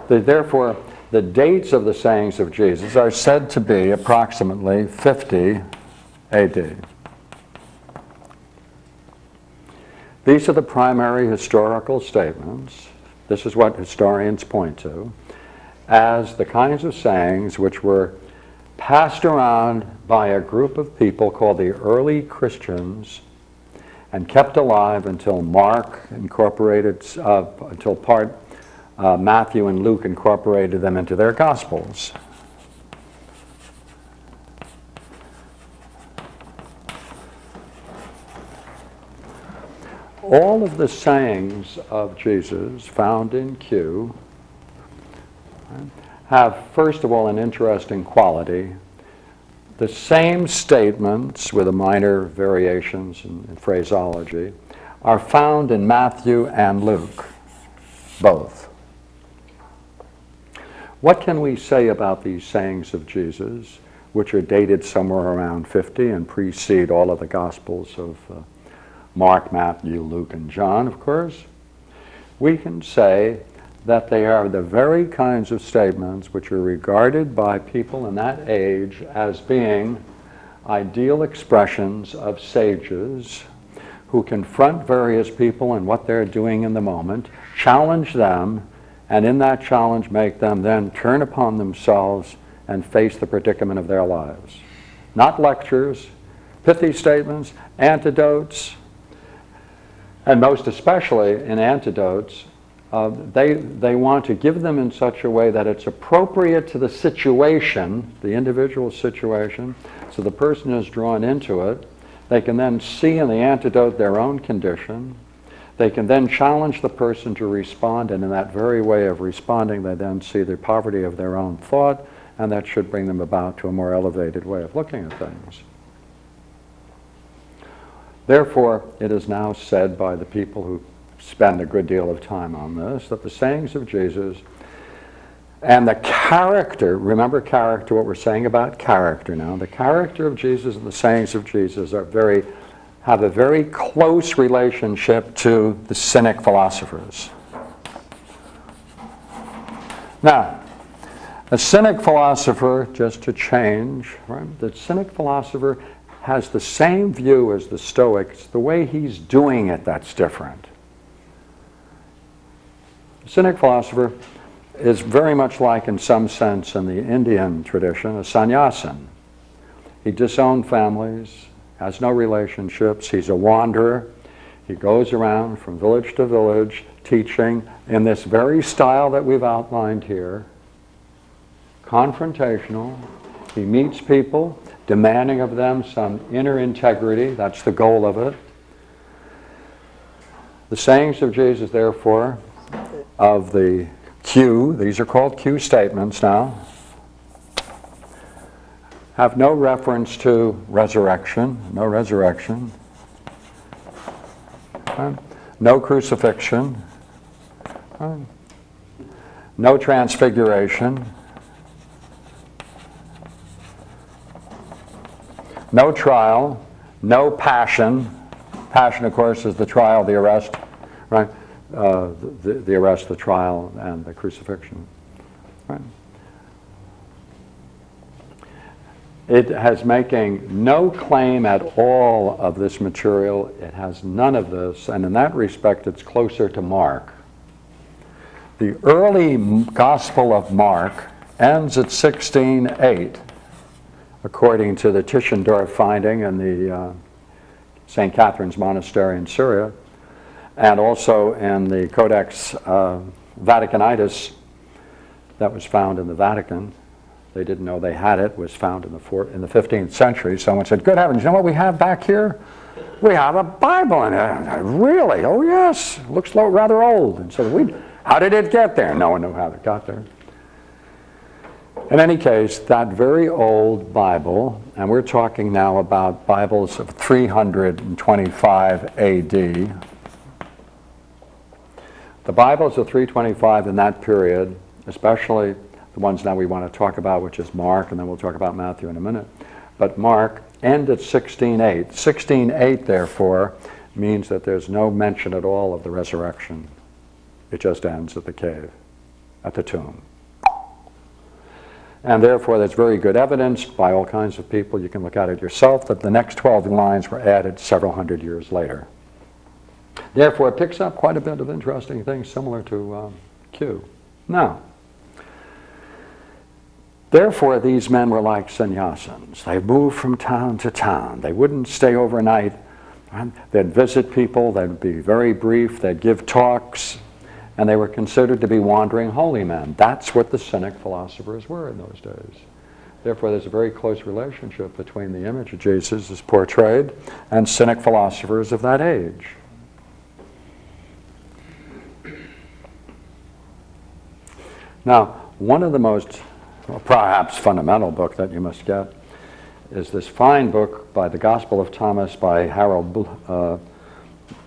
Therefore, the dates of the sayings of Jesus are said to be approximately 50 AD. These are the primary historical statements. This is what historians point to as the kinds of sayings which were passed around by a group of people called the early Christians and kept alive until Mark incorporated, Matthew and Luke incorporated them into their Gospels. All of the sayings of Jesus found in Q have, first of all, an interesting quality. The same statements, with the minor variations in phraseology, are found in Matthew and Luke, both. What can we say about these sayings of Jesus, which are dated somewhere around 50 and precede all of the Gospels of Mark, Matthew, Luke, and John, of course? We can say that they are the very kinds of statements which are regarded by people in that age as being ideal expressions of sages who confront various people and what they're doing in the moment, challenge them, and in that challenge make them then turn upon themselves and face the predicament of their lives. Not lectures, pithy statements, antidotes, and most especially in antidotes, they want to give them in such a way that it's appropriate to the situation, the individual situation, so the person is drawn into it. They can then see in the antidote their own condition. They can then challenge the person to respond, and in that very way of responding, they then see the poverty of their own thought, and that should bring them about to a more elevated way of looking at things. Therefore, it is now said by the people who spend a good deal of time on this, that the sayings of Jesus and the character, remember character, what we're saying about character now, the character of Jesus and the sayings of Jesus have a very close relationship to the Cynic philosophers. Now, a Cynic philosopher, just to change, right? The Cynic philosopher has the same view as the Stoics. The way he's doing it that's different. The Cynic philosopher is very much like, in some sense, in the Indian tradition, a sannyasin. He disowned families, has no relationships, he's a wanderer. He goes around from village to village teaching in this very style that we've outlined here, confrontational. He meets people, demanding of them some inner integrity. That's the goal of it. The sayings of Jesus, therefore, of the Q, these are called Q statements now, have no reference to resurrection, no crucifixion, no transfiguration, no trial, no passion. Passion, of course, is the trial, the arrest, right? The arrest, the trial, and the crucifixion. Right? It has making no claim at all of this material. It has none of this, and in that respect, it's closer to Mark. The early Gospel of Mark ends at 16:8, according to the Tischendorf finding in the St. Catherine's Monastery in Syria, and also in the Codex Vaticanitis that was found in the Vatican. They didn't know they had it. Was found in the 15th century. Someone said, "Good heavens, you know what we have back here? We have a Bible in it." Really? Oh yes. Looks rather old. And so how did it get there? No one knew how it got there. In any case, that very old Bible, and we're talking now about Bibles of 325 AD. The Bibles of 325 in that period, especially the ones now we want to talk about, which is Mark, and then we'll talk about Matthew in a minute. But Mark end at 16:8. 16:8, therefore, means that there's no mention at all of the resurrection. It just ends at the cave. at the tomb. And therefore, there's very good evidence by all kinds of people, you can look at it yourself, that the next 12 lines were added several hundred years later. Therefore, it picks up quite a bit of interesting things similar to Q. Now, therefore, these men were like sannyasins. They moved from town to town. They wouldn't stay overnight. They'd visit people. They'd be very brief. They'd give talks. And they were considered to be wandering holy men. That's what the Cynic philosophers were in those days. Therefore, there's a very close relationship between the image of Jesus as portrayed and Cynic philosophers of that age. Now, one of the most, perhaps fundamental book that you must get is this fine book by the Gospel of Thomas by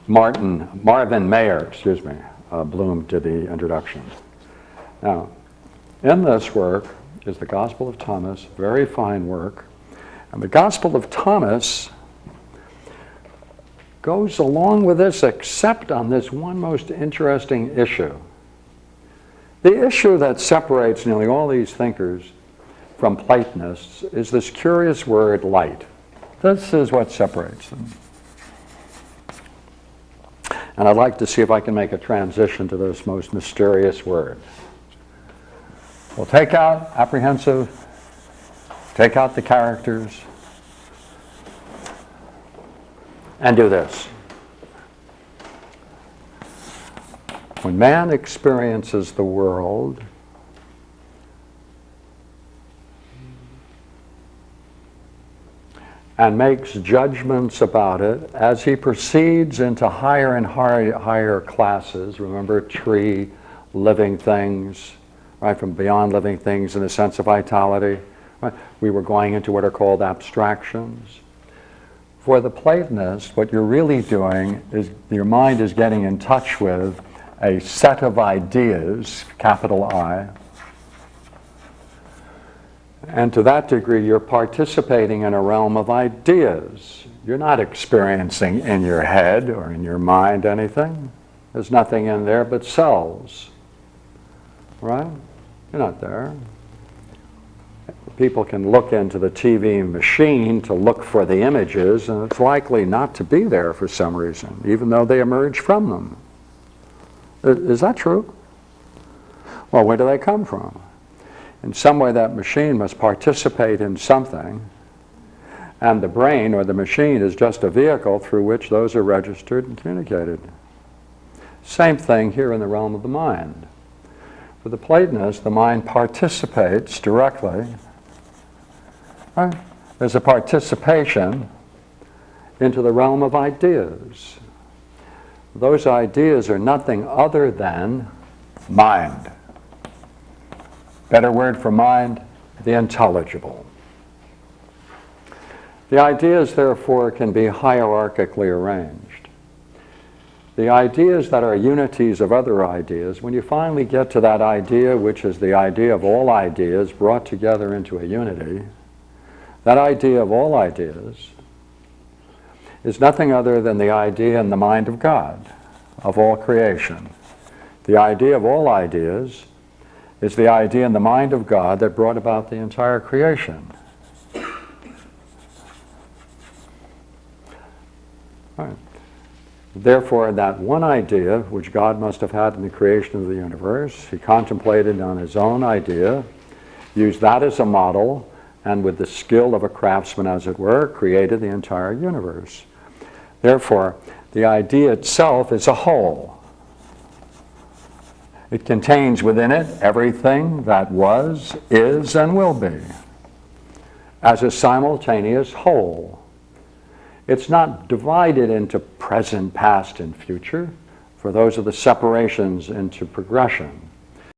Marvin Mayer, Bloom did the introduction. Now, in this work is the Gospel of Thomas, very fine work. And the Gospel of Thomas goes along with this except on this one most interesting issue. The issue that separates nearly all these thinkers from Platonists is this curious word, light. This is what separates them. And I'd like to see if I can make a transition to this most mysterious word. We'll take out apprehensive, take out the characters, and do this. When man experiences the world, and makes judgments about it as he proceeds into higher and higher classes. Remember, tree, living things, right, from beyond living things in the sense of vitality. Right? We were going into what are called abstractions. For the Platonist, what you're really doing is your mind is getting in touch with a set of ideas, capital I, and to that degree, you're participating in a realm of ideas. You're not experiencing in your head or in your mind anything. There's nothing in there but cells. Right? You're not there. People can look into the TV machine to look for the images, and it's likely not to be there for some reason, even though they emerge from them. Is that true? Well, where do they come from? In some way, that machine must participate in something, and the brain or the machine is just a vehicle through which those are registered and communicated. Same thing here in the realm of the mind. For the Platonist, the mind participates directly. Right? There's a participation into the realm of ideas. Those ideas are nothing other than mind. Better word for mind, the intelligible. The ideas, therefore, can be hierarchically arranged. The ideas that are unities of other ideas, when you finally get to that idea, which is the idea of all ideas brought together into a unity, that idea of all ideas is nothing other than the idea in the mind of God, of all creation. The idea of all ideas is the idea in the mind of God that brought about the entire creation. Right. Therefore, that one idea, which God must have had in the creation of the universe, he contemplated on his own idea, used that as a model, and with the skill of a craftsman, as it were, created the entire universe. Therefore, the idea itself is a whole. It contains within it everything that was, is, and will be, as a simultaneous whole. It's not divided into present, past, and future, for those are the separations into progression.